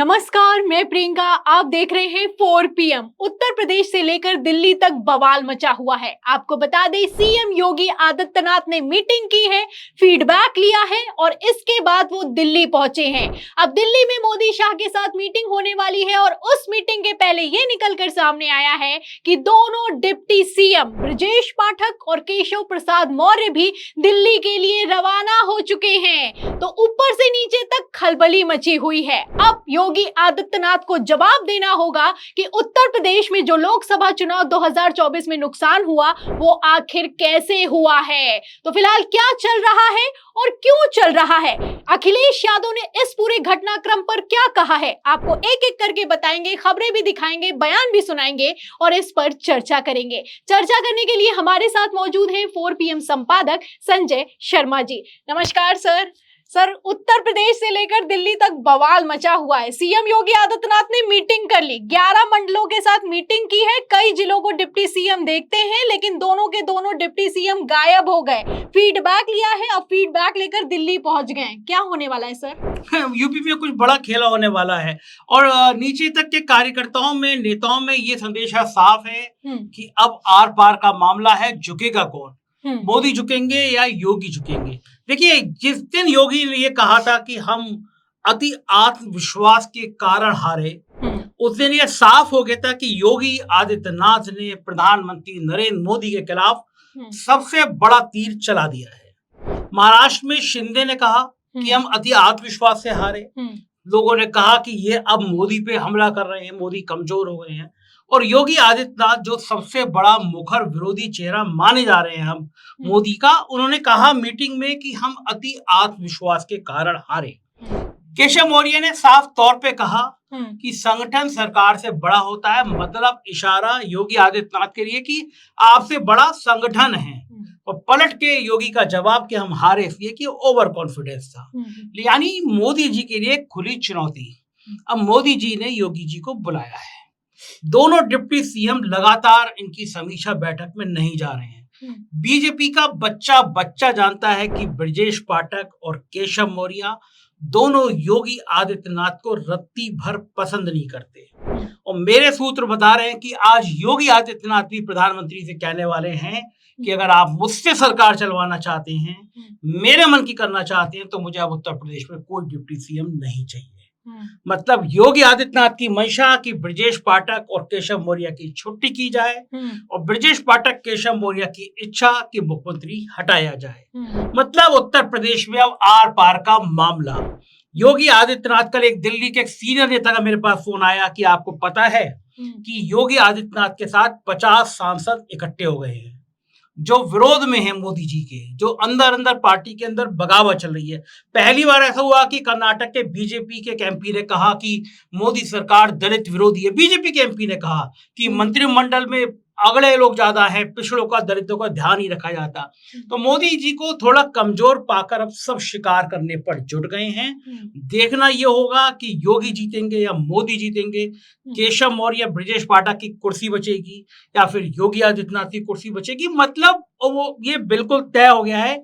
नमस्कार, मैं प्रियंका। आप देख रहे हैं 4 PM। उत्तर प्रदेश से लेकर दिल्ली तक बवाल मचा हुआ है। आपको बता दें, सीएम योगी आदित्यनाथ ने मीटिंग की है, फीडबैक लिया है और इसके बाद वो दिल्ली पहुंचे हैं। अब दिल्ली में मोदी शाह के साथ मीटिंग होने वाली है और उस मीटिंग के पहले ये निकलकर सामने आया है कि दोनों डिप्टी सीएम ब्रजेश पाठक और केशव प्रसाद मौर्य भी दिल्ली के लिए रवाना हो चुके हैं। तो ऊपर से नीचे तक खलबली मची हुई है। अब योगी आदित्यनाथ को जवाब देना होगा कि उत्तर प्रदेश में जो लोकसभा चुनाव 2024 में नुकसान हुआ वो आखिर कैसे हुआ है। तो फिलहाल क्या चल रहा है और क्यों चल रहा है, अखिलेश यादव ने इस पूरे घटनाक्रम पर क्या कहा है, आपको एक एक करके बताएंगे, खबरें भी दिखाएंगे, बयान भी सुनाएंगे और इस पर चर्चा करेंगे। चर्चा करने के लिए हमारे साथ मौजूद हैं 4 PM संपादक संजय शर्मा जी। नमस्कार सर, उत्तर प्रदेश से लेकर दिल्ली तक बवाल मचा हुआ है। सीएम योगी आदित्यनाथ ने मीटिंग कर ली, 11 मंडलों के साथ मीटिंग की है। कई जिलों को डिप्टी सीएम देखते हैं, लेकिन दोनों के दोनों डिप्टी सीएम गायब हो गए। फीडबैक लिया है, अब फीडबैक लेकर दिल्ली पहुंच गए। क्या होने वाला है सर? यूपी में कुछ बड़ा खेला होने वाला है और नीचे तक के कार्यकर्ताओं में, नेताओं में ये संदेशा साफ है कि अब आर पार का मामला है। झुकेगा कौन, मोदी झुकेंगे या योगी झुकेंगे? देखिए, जिस दिन योगी ने ये कहा था कि हम अति आत्मविश्वास के कारण हारे, उस दिन ये साफ हो गया था कि योगी आदित्यनाथ ने प्रधानमंत्री नरेंद्र मोदी के खिलाफ सबसे बड़ा तीर चला दिया है। महाराष्ट्र में शिंदे ने कहा कि हम अति आत्मविश्वास से हारे। लोगों ने कहा कि ये अब मोदी पे हमला कर रहे हैं, मोदी कमजोर हो गए हैं। और योगी आदित्यनाथ, जो सबसे बड़ा मुखर विरोधी चेहरा माने जा रहे हैं हम मोदी का, उन्होंने कहा मीटिंग में कि हम अति आत्मविश्वास के कारण हारे। केशव मौर्य ने साफ तौर पे कहा कि संगठन सरकार से बड़ा होता है, मतलब इशारा योगी आदित्यनाथ के लिए कि आपसे बड़ा संगठन है। और पलट के योगी का जवाब कि हम हारे इसलिए कि ओवर कॉन्फिडेंस था। यानी मोदी जी के लिए खुली चुनौती। अब मोदी जी ने योगी जी को बुलाया है। दोनों डिप्टी सीएम लगातार इनकी समीक्षा बैठक में नहीं जा रहे हैं। बीजेपी का बच्चा बच्चा जानता है कि ब्रजेश पाठक और केशव मौर्य दोनों योगी आदित्यनाथ को रत्ती भर पसंद नहीं करते। और मेरे सूत्र बता रहे हैं कि आज योगी आदित्यनाथ भी प्रधानमंत्री से कहने वाले हैं कि अगर आप मुझसे सरकार चलवाना चाहते हैं, मेरे मन की करना चाहते हैं, तो मुझे अब उत्तर प्रदेश में कोई डिप्टी सीएम नहीं चाहिए। मतलब योगी आदित्यनाथ की मंशा कि ब्रजेश पाठक और केशव मौर्य की छुट्टी की जाए और ब्रजेश पाठक केशव मौर्य की इच्छा कि मुख्यमंत्री हटाया जाए। मतलब उत्तर प्रदेश में अब आर पार का मामला। योगी आदित्यनाथ, कल एक दिल्ली के सीनियर नेता का मेरे पास फोन आया कि आपको पता है कि योगी आदित्यनाथ के साथ 50 सांसद इकट्ठे हो गए हैं जो विरोध में है मोदी जी के, जो अंदर अंदर पार्टी के अंदर बगावत चल रही है। पहली बार ऐसा हुआ कि कर्नाटक के बीजेपी के एमपी ने कहा कि मोदी सरकार दलित विरोधी है। बीजेपी के एमपी ने कहा कि मंत्रिमंडल में अगड़े लोग ज्यादा हैं, पिछड़ों का, दलितों का ध्यान नहीं रखा जाता। तो मोदी जी को थोड़ा कमजोर पाकर अब सब शिकार करने पर जुट गए हैं। देखना ये होगा कि योगी जीतेंगे या मोदी जीतेंगे, केशव मौर्य ब्रजेश पाठक की कुर्सी बचेगी या फिर योगी आदित्यनाथ की कुर्सी बचेगी। मतलब वो ये बिल्कुल तय हो गया है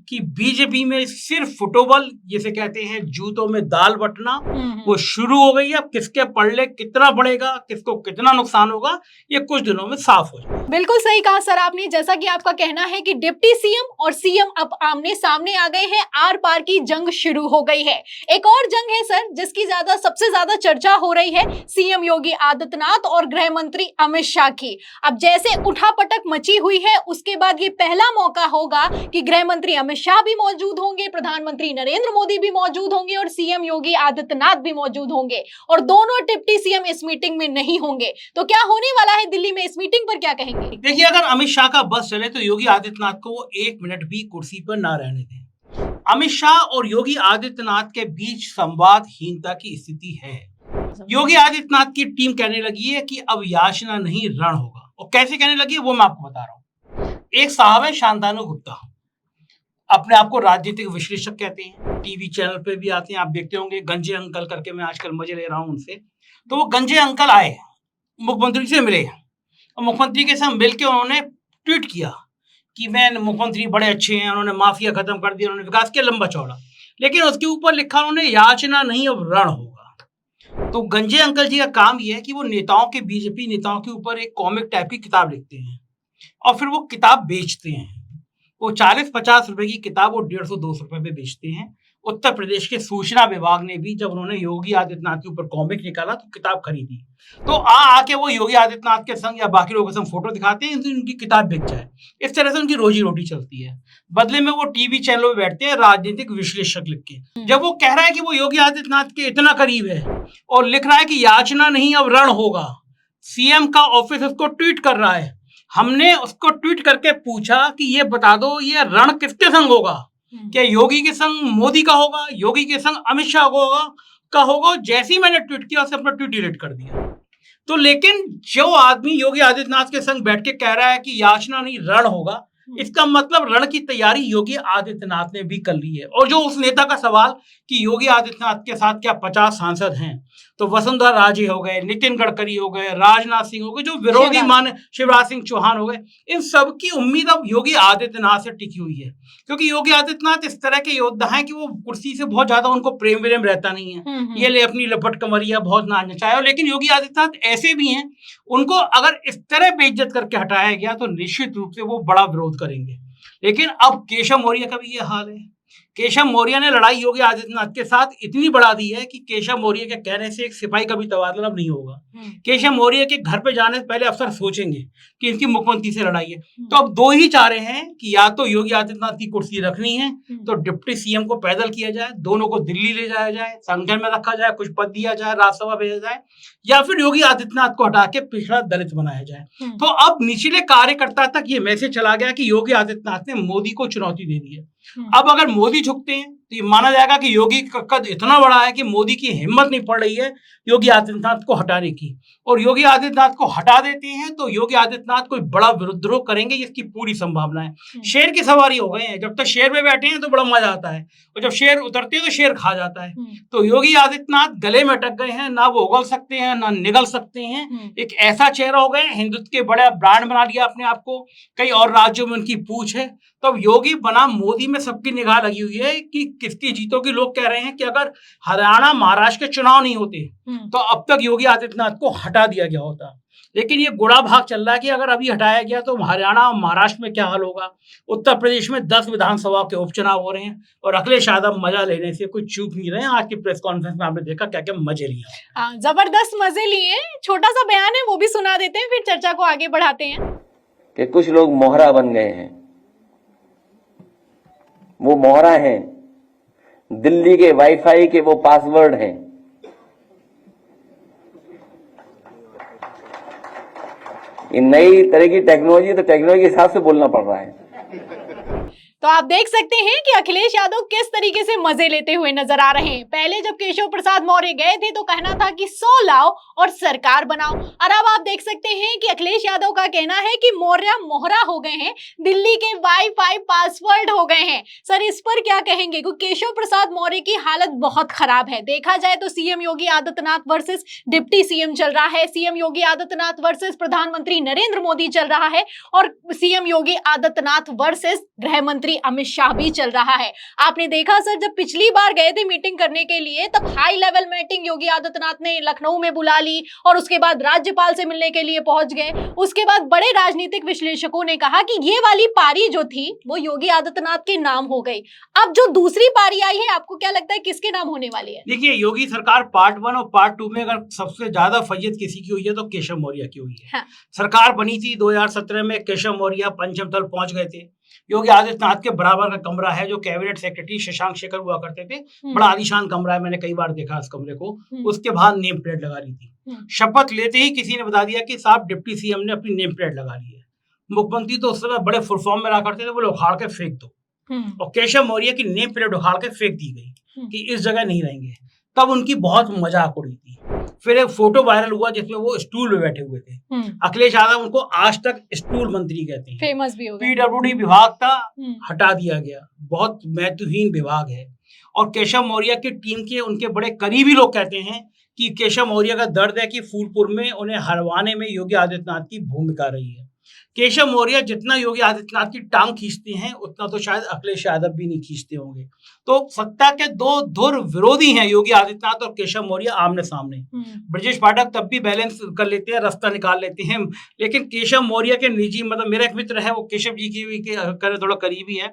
कि बीजेपी में सिर्फ फुटबॉल, जिसे कहते हैं जूतों में दाल बटना, वो शुरू हो गई है। अब किसके पड़ले कितना बढ़ेगा, किसको कितना नुकसान होगा, ये कुछ दिनों में साफ हो जाएगा। बिल्कुल सही कहा सर आपने। जैसा कि आपका कहना है कि डिप्टी सीएम और सीएम अब आमने सामने आ गए हैं, आर पार की जंग शुरू हो गई है। एक और जंग है सर जिसकी सबसे ज्यादा चर्चा हो रही है, सीएम योगी आदित्यनाथ और गृह मंत्री अमित शाह की। अब जैसे उठापटक मची हुई है, उसके बाद ये पहला मौका होगा कि गृह मंत्री अमित शाह भी मौजूद होंगे, प्रधानमंत्री नरेंद्र मोदी भी मौजूद होंगे और सीएम योगी आदित्यनाथ भी मौजूद होंगे और दोनों डिप्टी सीएम इस मीटिंग में नहीं होंगे। तो क्या होने वाला है दिल्ली में, इस मीटिंग पर क्या कहेंगे? देखिए, अगर अमित शाह का बस चले तो योगी आदित्यनाथ को वो 1 मिनट भी कुर्सी पर ना रहने दें। अमित शाह और योगी आदित्यनाथ के बीच संवादहीनता की स्थिति है। योगी आदित्यनाथ की टीम कहने लगी है कि अब याचना नहीं, रण होगा। और कैसे कहने लगी है वो मैं आपको बता रहा हूँ। एक साहब है शांतनु गुप्ता, अपने आप को राजनीतिक विश्लेषक कहते हैं, टीवी चैनल पे भी आते हैं, आप देखते होंगे। गंजे अंकल करके मैं आजकल मजे ले रहा हूं उनसे। तो वो गंजे अंकल आए, मुख्यमंत्री से मिले और मुख्यमंत्री के साथ मिलकर उन्होंने ट्वीट किया कि मैं मुख्यमंत्री बड़े अच्छे हैं, उन्होंने माफिया खत्म कर दिया, उन्होंने विकास किया लंबा चौड़ा। लेकिन उसके ऊपर लिखा उन्होंने याचना नहीं, अब रण होगा। तो गंजे अंकल जी का काम ये है कि वो नेताओं के, बीजेपी नेताओं के ऊपर एक कॉमिक टाइप की किताब लिखते हैं और फिर वो किताब बेचते हैं। वो 40-50 रुपए की किताब वो 150-200 रुपए में बेचते हैं। उत्तर प्रदेश के सूचना विभाग ने भी जब उन्होंने योगी आदित्यनाथ के ऊपर कॉमिक निकाला तो किताब खरीदी। तो आके वो योगी आदित्यनाथ के संग या बाकी लोगों के संग फोटो दिखाते हैं, उनकी किताब बिक जाए। इस तरह से उनकी रोजी रोटी चलती है। बदले में वो टीवी चैनलों में बैठते हैं राजनीतिक विश्लेषक लिख के। जब वो कह रहा है कि वो योगी आदित्यनाथ के इतना करीब है और लिख रहा है कि याचना नहीं अब रण होगा, सीएम का ऑफिस उसको ट्वीट कर रहा है। हमने उसको ट्वीट करके पूछा कि ये बता दो ये रण किसके संग होगा, क्या योगी के संग मोदी का होगा, योगी के संग अमित शाह का होगा। जैसे ही मैंने ट्वीट किया उसने अपना ट्वीट डिलीट कर दिया। तो लेकिन जो आदमी योगी आदित्यनाथ के संग बैठ के कह रहा है कि याचना नहीं रण होगा, इसका मतलब रण की तैयारी योगी आदित्यनाथ ने भी कर ली है। और जो उस नेता का सवाल कि योगी आदित्यनाथ के साथ क्या 50 सांसद हैं, तो वसुंधरा राजे हो गए, नितिन गडकरी हो गए, राजनाथ सिंह हो गए, जो विरोधी मान शिवराज सिंह चौहान हो गए, इन सब की उम्मीद अब योगी आदित्यनाथ से टिकी हुई है। क्योंकि योगी आदित्यनाथ इस तरह के योद्धा हैं कि वो कुर्सी से बहुत ज्यादा उनको प्रेम विरेम रहता नहीं है। ये ले अपनी लपट कमरिया बहुत ना नचाए। लेकिन योगी आदित्यनाथ ऐसे भी हैं, उनको अगर इस तरह बेइज्जत करके हटाया गया तो निश्चित रूप से वो बड़ा विरोध करेंगे। लेकिन अब केशव मौर्य का भी ये हाल है। केशव मौर्य ने लड़ाई योगी आदित्यनाथ के साथ इतनी बढ़ा दी है कि केशव मौर्य के कहने से एक सिपाही का भी तबादला अब नहीं होगा। केशव मौर्य के घर पे जाने से पहले अफसर सोचेंगे कि इनकी मुख्यमंत्री से लड़ाई है। तो अब दो ही चारे हैं कि या तो योगी आदित्यनाथ की कुर्सी रखनी है तो डिप्टी सीएम को पैदल किया जाए, दोनों को दिल्ली ले जाया जाए, संगठन में रखा जाए, कुछ पद दिया जाए, राज्यसभा भेजा जाए, या फिर योगी आदित्यनाथ को हटा के पिछड़ा दलित बनाया जाए। तो अब निचले कार्यकर्ता तक ये मैसेज चला गया कि योगी आदित्यनाथ ने मोदी को चुनौती दे दी है। अब अगर मोदी झुकते हैं तो ये माना जाएगा कि योगी का कद इतना बड़ा है कि मोदी की हिम्मत नहीं पड़ रही है योगी आदित्यनाथ को हटाने की। और योगी आदित्यनाथ को हटा देते हैं तो योगी आदित्यनाथ कोई बड़ा विद्रोह करेंगे, इसकी पूरी संभावना है। शेर की सवारी हो गए हैं, जब तक शेर में बैठे हैं तो बड़ा मजा आता है और जब शेर उतरते हैं तो शेर खा जाता है। तो योगी आदित्यनाथ गले में अटक गए हैं, ना वो उगल सकते हैं ना निगल सकते हैं। एक ऐसा चेहरा हो गए, हिंदुत्व के बड़ा ब्रांड बना लिया अपने आप को, कई और राज्यों में उनकी पूछ है। तो अब योगी बनाम मोदी में सबकी निगाह लगी हुई है कि किसकी जीतोगी। लोग कह रहे हैं कि अगर हरियाणा महाराष्ट्र के चुनाव नहीं होते तो अब तक योगी आदित्यनाथ को हटा दिया गया होता। लेकिन ये गुड़ा भाग चल रहा है कि अगर अभी हटाया गया तो हरियाणा और महाराष्ट्र में क्या हाल होगा। उत्तर प्रदेश में 10 विधानसभा के उपचुनाव हो रहे हैं और अखिलेश यादव मजा लेने से कुछ चूक नहीं रहे हैं। आज की प्रेस कॉन्फ्रेंस में आपने देखा क्या क्या मजे लिए, जबरदस्त मजे लिए। छोटा सा बयान है वो भी सुना देते हैं, फिर चर्चा को आगे बढ़ाते हैं। कि कुछ लोग मोहरा बन गए हैं। वो मोहरा हैं, दिल्ली के वाईफाई के वो पासवर्ड हैं। ये नई तरह की टेक्नोलॉजी, तो टेक्नोलॉजी के हिसाब से बोलना पड़ रहा है। तो आप देख सकते हैं कि अखिलेश यादव किस तरीके से मजे लेते हुए नजर आ रहे हैं। पहले जब केशव प्रसाद मौर्य गए थे तो कहना था कि 100 लाओ और सरकार बनाओ, और अब आप देख सकते हैं कि अखिलेश यादव का कहना है कि मौर्य मोहरा हो गए हैं, दिल्ली के वाईफाई पासवर्ड हो गए हैं। सर इस पर क्या कहेंगे, क्योंकि केशव प्रसाद मौर्य की हालत बहुत खराब है। देखा जाए तो CM Yogi Adityanath versus deputy CM चल रहा है, सीएम योगी आदित्यनाथ वर्सेस प्रधानमंत्री नरेंद्र मोदी चल रहा है, और सीएम योगी आदित्यनाथ वर्सेस गृह मंत्री अमित शाह भी चल रहा है। आपने देखा सर जब पिछली बार गए थे मीटिंग करने के लिए तब high level meeting Yogi Adityanath ने लखनऊ में बुला ली और उसके बाद राज्यपाल से मिलने के लिए पहुंच गए। उसके बाद बड़े राजनीतिक विश्लेषकों ने कहा कि ये वाली पारी जो थी वो योगी आदित्यनाथ के नाम हो गई। अब जो दूसरी पारी आई है आपको क्या लगता है किसके नाम होने वाली है? देखिए योगी सरकार पार्ट 1 और पार्ट 2 में अगर सबसे ज्यादा फैयत किसी की हुई है तो केशव मौर्य की हुई है। हाँ। सरकार बनी थी 2017 में, केशव मौर्य पंचम तल पहुंच गए थे। योगी आदित्यनाथ के बराबर का कमरा है जो कैबिनेट सेक्रेटरी शशांक शेखर हुआ करते थे, बड़ा आलीशान कमरा है, मैंने कई बार देखा इस कमरे को। उसके बाद नेम प्लेट लगा ली थी। शपथ लेते ही किसी ने बता दिया कि साहब डिप्टी सीएम ने अपनी नेम प्लेट लगा ली है। मुख्यमंत्री तो उस समय बड़े फुल फॉर्म में रहा करते थे, बोले उखाड़ के फेंक दो, और केशव मौर्य की नेम प्लेट उखाड़ के फेंक दी गई कि इस जगह नहीं रहेंगे। तब उनकी बहुत मजाक उड़ी थी। फिर एक फोटो वायरल हुआ जिसमें वो स्टूल पे बैठे हुए थे। अखिलेश यादव उनको आज तक स्टूल मंत्री कहते हैं, फेमस भी हो गए। पीडब्ल्यूडी विभाग था, हटा दिया गया, बहुत महत्वहीन विभाग है। और केशव मौर्य की टीम के उनके बड़े करीबी लोग कहते हैं कि केशव मौर्य का दर्द है कि फूलपुर में उन्हें हरवाने में योगी आदित्यनाथ की भूमिका रही है। केशव मौर्य जितना योगी आदित्यनाथ की टांग खींचते हैं उतना तो शायद अखिलेश यादव भी नहीं खींचते होंगे। तो सत्ता के दो धुर विरोधी हैं योगी आदित्यनाथ और केशव मौर्य आमने सामने। ब्रजेश पाठक तब भी बैलेंस कर लेते हैं, रास्ता निकाल लेते हैं, लेकिन केशव मौर्य के निजी, मतलब मेरा एक मित्र है वो केशव जी की थोड़ा करीबी है,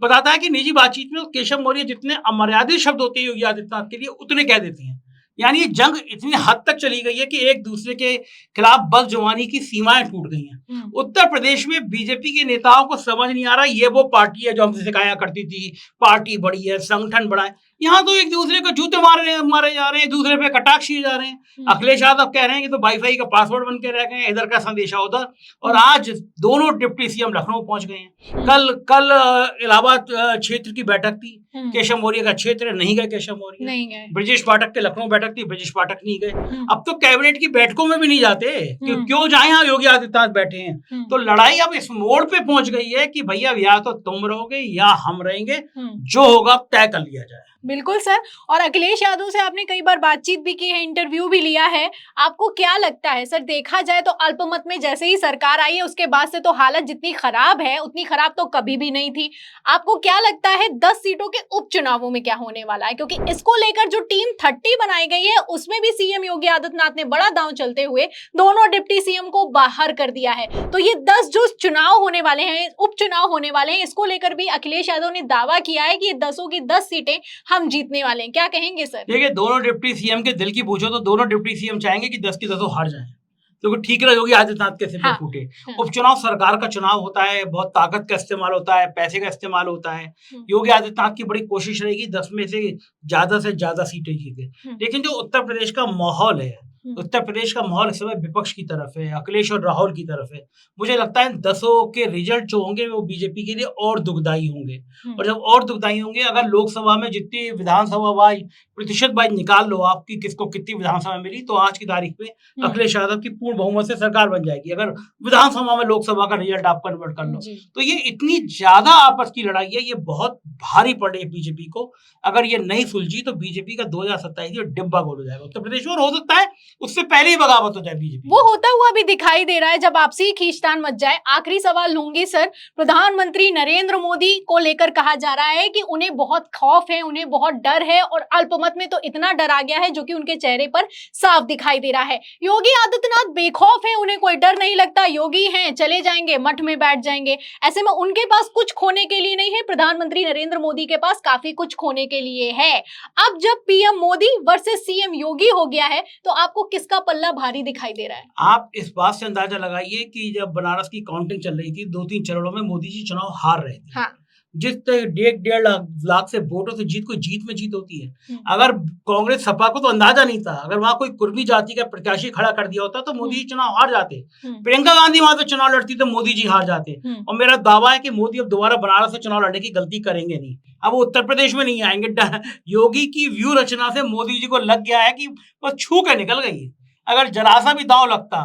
बताता है कि निजी बातचीत में केशव मौर्य जितने अमर्यादित शब्द होते हैं योगी आदित्यनाथ के लिए उतने कह देते हैं। यानी ये जंग इतनी हद तक चली गई है कि एक दूसरे के खिलाफ बदजुबानी की सीमाएं टूट गई हैं। उत्तर प्रदेश में बीजेपी के नेताओं को समझ नहीं आ रहा ये वो पार्टी है जो हमसे सिखाया करती थी, पार्टी बड़ी है, संगठन बड़ा है। यहाँ तो एक दूसरे को जूते मारे जा रहे हैं, एक दूसरे पे कटाक्ष किए जा रहे हैं। अखिलेश यादव कह रहे हैं कि तो वाईफाई का पासवर्ड बन के रह गए, इधर का संदेशा उधर, और आज दोनों डिप्टी सीएम लखनऊ पहुंच गए हैं। कल इलाहाबाद क्षेत्र की बैठक थी, केशव मौर्य का क्षेत्र नहीं गए केशव मौर्य, नहीं गए। ब्रजेश पाठक के लखनऊ बैठक थी, ब्रजेश पाठक नहीं गए। अब तो कैबिनेट की बैठकों में भी नहीं जाते, क्यों जाए, यहाँ योगी आदित्यनाथ बैठे हैं। तो लड़ाई अब इस मोड़ पे पहुंच गई है कि भैया या तो तुम रहोगे या हम रहेंगे, जो होगा तय कर लिया जाए। बिल्कुल सर, और अखिलेश यादव से आपने कई बार बातचीत भी की है, इंटरव्यू भी लिया है। आपको क्या लगता है सर, देखा जाए तो अल्पमत में जैसे ही सरकार आई है उसके बाद से तो हालत जितनी खराब है उतनी खराब तो कभी भी नहीं थी। आपको क्या लगता है 10 सीटों के उपचुनावों में क्या होने वाला है? क्योंकि इसको लेकर जो टीम 30 बनाई गई है उसमें भी सीएम योगी आदित्यनाथ ने बड़ा दांव चलते हुए दोनों डिप्टी सीएम को बाहर कर दिया है। तो ये 10 जो चुनाव होने वाले हैं, उपचुनाव होने वाले हैं, इसको लेकर भी अखिलेश यादव ने दावा किया है कि ये 10 की 10 सीटें हम जीतने वाले हैं। क्या कहेंगे सर? देखिए, दोनों डिप्टी सीएम के दिल की पूछो तो दोनों डिप्टी सीएम चाहेंगे कि 10 की 10 हार जाएं, क्योंकि ठीक रहा योगी आदित्यनाथ के सिर पे फूटे। उपचुनाव सरकार का चुनाव होता है, बहुत ताकत का इस्तेमाल होता है, पैसे का इस्तेमाल होता है। योगी आदित्यनाथ की बड़ी कोशिश रहेगी 10 में से ज्यादा सीटें जीते। लेकिन जो उत्तर प्रदेश का माहौल है, उत्तर प्रदेश का माहौल इस समय विपक्ष की तरफ है, अखिलेश और राहुल की तरफ है। मुझे लगता है 10 के रिजल्ट जो होंगे वो बीजेपी के लिए और दुखदाई होंगे, और जब और दुखदाई होंगे, अगर लोकसभा में जितनी विधानसभा वाइज प्रतिशत वाइज निकाल लो आपकी किसको कितनी विधानसभा मिली, तो आज की तारीख में अखिलेश यादव की पूर्ण बहुमत से सरकार बन जाएगी। अगर विधानसभा में लोकसभा का रिजल्ट आप कन्वर्ट कर लो, तो ये इतनी ज्यादा आपस की लड़ाई है, ये बहुत भारी पड़े बीजेपी को। अगर ये नहीं सुलझी तो बीजेपी का 2027 डिब्बा गोल हो जाएगा उत्तर प्रदेश में, और हो सकता है उससे पहले ही बगावत हो जाए बीजेपी। वो होता हुआ भी दिखाई दे रहा है जब आपसी खींचतान मच जाए। आखिरी सवाल लूंगी सर, प्रधानमंत्री नरेंद्र मोदी को लेकर कहा जा रहा है कि उन्हें बहुत खौफ है, उन्हें बहुत डर है, और अल्पमत में तो इतना डर आ गया है जो कि उनके चेहरे पर साफ दिखाई दे रहा है। योगी आदित्यनाथ बेखौफ है, उन्हें कोई डर नहीं लगता, योगी हैं, चले जाएंगे, मठ में बैठ जाएंगे। ऐसे में उनके पास कुछ खोने के लिए नहीं है, प्रधानमंत्री नरेंद्र मोदी के पास काफी कुछ खोने के लिए है। अब जब पीएम मोदी वर्सेस सीएम योगी हो गया है तो आपको किसका पल्ला भारी दिखाई दे रहा है? आप इस बात से अंदाजा लगाइए कि जब बनारस की काउंटिंग चल रही थी, 2-3 चरणों में मोदी जी चुनाव हार रहे थे। जिस 1.5 लाख से वोटों से जीत में जीत होती है। अगर कांग्रेस सपा को तो अंदाजा नहीं था, अगर वहां कोई कुर्मी जाति का प्रत्याशी खड़ा कर दिया होता तो मोदी जी चुनाव हार जाते। प्रियंका गांधी वहां से चुनाव लड़ती तो मोदी जी हार जाते। और मेरा दावा है कि मोदी अब दोबारा बनारस से चुनाव लड़ने की गलती करेंगे नहीं। अब वो उत्तर प्रदेश में नहीं आएंगे। योगी की व्यू रचना से मोदी जी को लग गया है कि बस छू के निकल गई है। अगर जरा सा भी दांव लगता,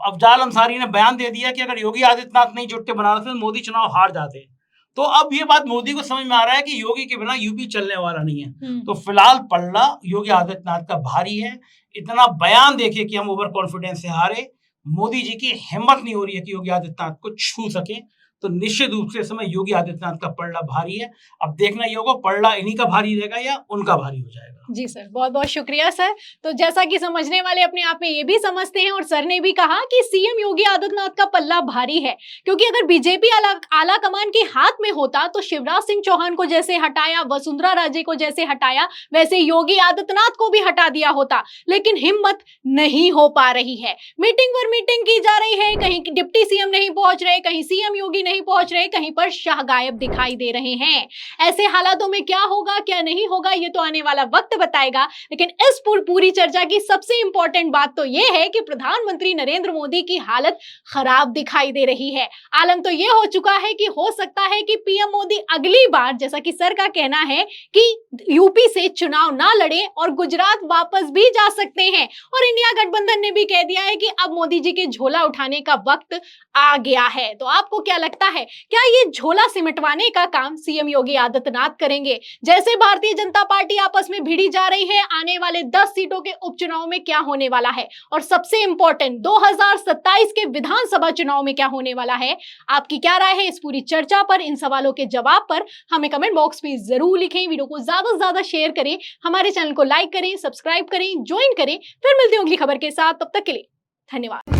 अफजाल अंसारी ने बयान दे दिया कि अगर योगी आदित्यनाथ नहीं जुटते बनारस में, मोदी चुनाव हार जाते। तो अब ये बात मोदी को समझ में आ रहा है कि योगी के बिना यूपी चलने वाला नहीं है। तो फिलहाल पल्ला योगी आदित्यनाथ का भारी है। इतना बयान देखिए कि हम ओवर कॉन्फिडेंस से हारे, मोदी जी की हिम्मत नहीं हो रही है कि योगी आदित्यनाथ को छू सके। तो निश्चित रूप से इस समय योगी आदित्यनाथ का पलड़ा भारी है। अब देखना ये होगा पलड़ा इन्हीं का भारी रहेगा या उनका भारी हो जाएगा। जी सर, बहुत बहुत शुक्रिया सर। तो जैसा कि समझने वाले अपने आप में ये भी समझते हैं, और सर ने भी कहा कि सीएम योगी आदित्यनाथ का पल्ला भारी है, क्योंकि अगर बीजेपी आला कमान के हाथ में होता तो शिवराज सिंह चौहान को जैसे हटाया, वसुंधरा राजे को जैसे हटाया, वैसे योगी आदित्यनाथ को भी हटा दिया होता। लेकिन हिम्मत नहीं हो पा रही है। मीटिंग पर मीटिंग की जा रही है, कहीं डिप्टी सीएम नहीं पहुंच रहे, कहीं सीएम योगी नहीं पहुंच रहे, कहीं पर शाह गायब दिखाई दे रहे हैं। ऐसे हालातों में क्या होगा क्या नहीं होगा ये तो आने वाला वक्त बताएगा। लेकिन इस पूरी चर्चा की सबसे इंपॉर्टेंट बात तो यह है कि प्रधानमंत्री नरेंद्र मोदी की हालत खराब दिखाई दे रही है। आलम तो यह हो चुका है कि हो सकता है कि पीएम मोदी अगली बार, जैसा कि सर का कहना है, कि यूपी से चुनाव ना लड़े और गुजरात वापस भी जा सकते हैं। और इंडिया गठबंधन ने भी कह दिया है कि अब मोदी जी के झोला उठाने का वक्त आ गया है। तो आपको क्या लगता लगता है क्या ये झोला सिमटवाने का काम सीएम योगी आदित्यनाथ करेंगे? जैसे भारतीय जनता पार्टी आपस में भिड़ी जा रही है, आने वाले 10 सीटों के उपचुनाव में क्या होने वाला है, और सबसे इंपॉर्टेंट 2027 के विधानसभा चुनाव में क्या होने वाला है, आपकी क्या राय है इस पूरी चर्चा पर? इन सवालों के जवाब पर हमें कमेंट बॉक्स में जरूर लिखें। वीडियो को ज्यादा से ज्यादा शेयर करें, हमारे चैनल को लाइक करें, सब्सक्राइब करें, ज्वाइन करें। फिर मिलती हूँ अगली खबर के साथ, तब तक के लिए धन्यवाद।